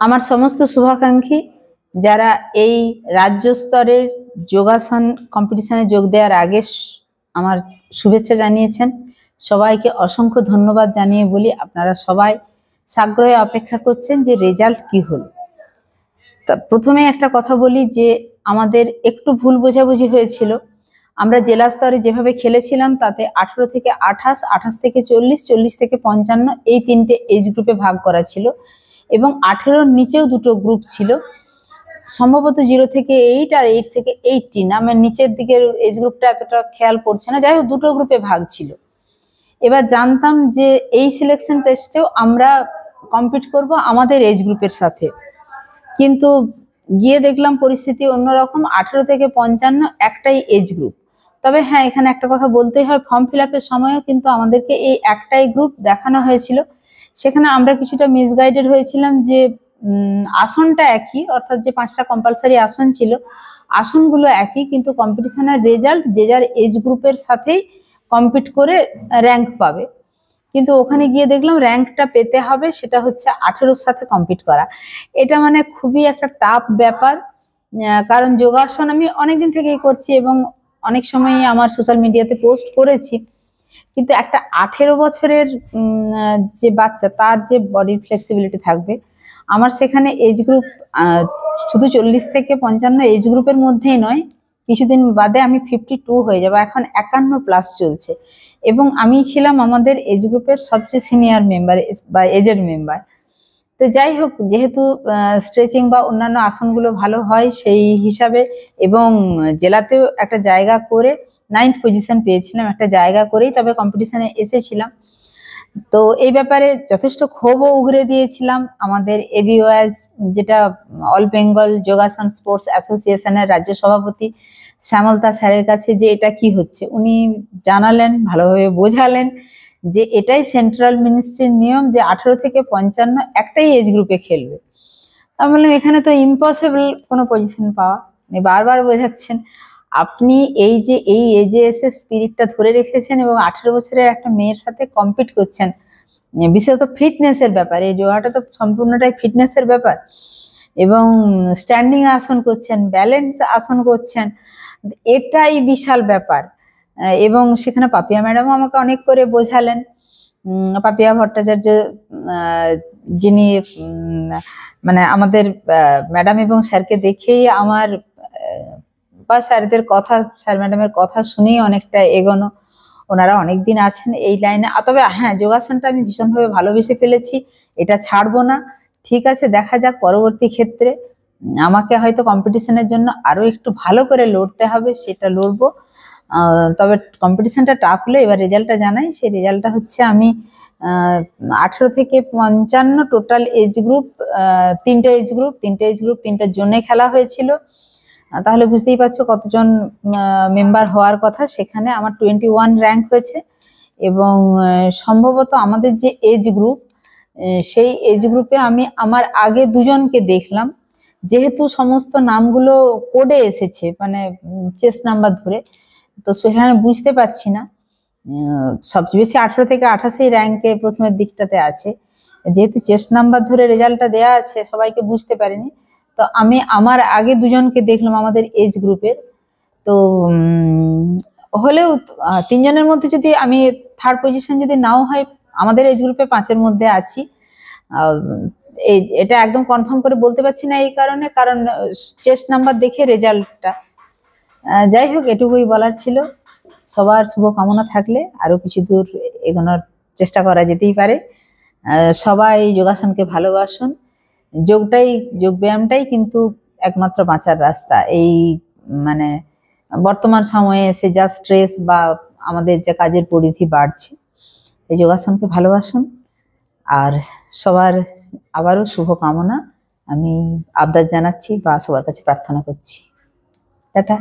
আমার সমস্ত শুভাকাঙ্ক্ষী যারা এই রাজ্য স্তরের যোগাসন কম্পিটিশনে যোগ দেওয়ার আগে আমার শুভেচ্ছা জানিয়েছেন, সবাইকে অসংখ্য ধন্যবাদ জানিয়ে বলি আপনারা সবাই সাগ্রহে অপেক্ষা করছেন যে রেজাল্ট কি হলো। তা প্রথমে একটা কথা বলি যে আমাদের একটু ভুল বোঝাবুঝি হয়েছিল। আমরা জেলা স্তরে যেভাবে খেলেছিলাম তাতে 18 থেকে 28, 28 থেকে 40, 40 থেকে 55 এই তিনটে এজ গ্রুপে ভাগ করা ছিল এবং 18-র নিচেও দুটো গ্রুপ ছিল, সম্ভবত 0 থেকে 8 আর 8 থেকে 18। আমার নিচের দিকের এজ গ্রুপটা এতটা খেয়াল পড়ছে না, যাই হোক দুটো গ্রুপে ভাগ ছিল। এবার জানতাম যে এই সিলেকশন টেস্টেও আমরা কম্পিট করব আমাদের এজ গ্রুপের সাথে, কিন্তু গিয়ে দেখলাম পরিস্থিতি অন্যরকম। 18 থেকে 55 একটাই এজ গ্রুপ। তবে হ্যাঁ, এখানে একটা কথা বলতেই হয়, ফর্ম ফিল আপের সময়ও কিন্তু আমাদেরকে এই একটাই গ্রুপ দেখানো হয়েছিল। সেখানে আমরা কিছুটা মিসগাইডেড হয়েছিলাম যে আসনটা একই, অর্থাৎ যে 5টা কম্পালসারি আসন ছিল আসনগুলো একই, কিন্তু কম্পিটিশনের রেজাল্ট যে যার এজ গ্রুপের সাথেই কম্পিট করে র্যাঙ্ক পাবে। কিন্তু ওখানে গিয়ে দেখলাম র্যাঙ্কটা পেতে হবে সেটা হচ্ছে 18-র সাথে কম্পিট করা। এটা মানে খুবই একটা টাফ ব্যাপার, কারণ যোগাসন আমি অনেকদিন থেকেই করছি এবং অনেক সময় আমার সোশ্যাল মিডিয়াতে পোস্ট করেছি, কিন্তু একটা 18 বছরের যে বাচ্চা তার যে বডির ফ্লেক্সিবিলিটি থাকবে, আমার সেখানে এজ গ্রুপ শুধু 40 থেকে 55 এজ গ্রুপের মধ্যেই নয়, কিছুদিন বাদে আমি 52 হয়ে যাবো, এখন 51+ চলছে এবং আমি ছিলাম আমাদের এজ গ্রুপের সবচেয়ে সিনিয়র মেম্বার বা এজেড মেম্বার। তো যাই হোক, যেহেতু স্ট্রেচিং বা অন্যান্য আসনগুলো ভালো হয় সেই হিসাবে এবং জেলাতেও একটা জায়গা করে 9th পজিশন পেয়েছিলাম, একটা জায়গা করেই তবে কম্পিটিশনে এসেছিলাম। তো এই ব্যাপারে যথেষ্ট ক্ষোভও উগরে দিয়েছিলাম আমাদের এবিওএস, যেটা অল বেঙ্গল যোগাসন স্পোর্টস অ্যাসোসিয়েশনের রাজ্য সভাপতি শ্যামলতা স্যারের কাছে, যে এটা কি হচ্ছে। উনি জানালেন, ভালোভাবে বোঝালেন যে এটাই সেন্ট্রাল মিনিস্ট্রির নিয়ম যে 18 থেকে 55 একটাই এজ গ্রুপে খেলবে। আমি বললাম এখানে তো ইম্পসিবল কোনো পজিশন পাওয়া। বারবার বোঝাচ্ছেন আপনি এই যে এই এজে এসে স্পিরিটটা ধরে রেখেছেন এবং 18 বছরের একটা মেয়ের সাথে কম্পিট করছেন, বিশেষত ফিটনেসের ব্যাপার, এই যোগাটা তো সম্পূর্ণটাই ফিটনেসের ব্যাপার, এবং স্ট্যান্ডিং আসন করছেন, ব্যালেন্স আসন করছেন, এটাই বিশাল ব্যাপার। এবং সেখানে পাপিয়া ম্যাডামও আমাকে অনেক করে বোঝালেন। পাপিয়া ভট্টাচার্য, যিনি মানে আমাদের ম্যাডাম এবং স্যারকে দেখেই আমার বা স্যারদের কথা, স্যার ম্যাডামের কথা শুনেই অনেকটা এগোনো। ওনারা অনেকদিন আছেন এই লাইনে। তবে হ্যাঁ, যোগাসনটা আমি ভীষণভাবে ভালোবেসে ফেলেছি, এটা ছাড়বো না। ঠিক আছে, দেখা যাক পরবর্তী ক্ষেত্রে আমাকে হয়তো কম্পিটিশনের জন্য আরো একটু ভালো করে লড়তে হবে, সেটা লড়বো। তবে কম্পিটিশনটা টাফ হলে এবার রেজাল্টটা জানাই। সেই রেজাল্টটা হচ্ছে আমি 18 থেকে 55 টোটাল এজ গ্রুপ, তিনটে এজ গ্রুপ তিনটার জন্য খেলা হয়েছিল। তাহলে বুঝতেই পারছো কতজন মেম্বার হওয়ার কথা। সেখানে আমার 21 র্যাঙ্ক হয়েছে এবং সম্ভবত আমাদের যে এজ গ্রুপ, সেই এজ গ্রুপে আমি আমার আগে দুজনকে দেখলাম, যেহেতু সমস্ত নামগুলো কোডে এসেছে মানে চেস্ট নাম্বার ধরে, তো সেখানে বুঝতে পারছি না। সবচেয়ে বেশি 18 থেকে 28 র্যাঙ্কে প্রথমের দিকটাতে আছে, যেহেতু চেস্ট নাম্বার ধরে রেজাল্টটা দেয়া আছে সবাইকে বুঝতে পারিনি। তো আমি আমার আগে দুজনকে দেখলাম আমাদের এজ গ্রুপের। তো হলেও 3 জনের মধ্যে যদি আমি থার্ড পজিশন যদি নাও হয়, আমাদের এজ গ্রুপে 5-এর মধ্যে আছি। এটা একদম কনফার্ম করে বলতে পারছি না এই কারণে, কারণ চেস্ট নাম্বার দেখে রেজাল্টটা। যাই হোক, এটুকুই বলার ছিল। সবার শুভকামনা থাকলে আরো কিছু দূর এগোনোর চেষ্টা করা যেতেই পারে। সবাই যোগাসনকে ভালোবাসুন। যোগব্যায়ামটাই কিন্তু একমাত্র বাঁচার রাস্তা। এই মানে বর্তমান সময়ে এসে যা স্ট্রেস বা আমাদের যে কাজের পরিধি বাড়ছে, এই যোগাসনকে ভালোবাসুন। আর সবার আবারও শুভকামনা আমি আবদার জানাচ্ছি বা সবার কাছে প্রার্থনা করছি। টাটা।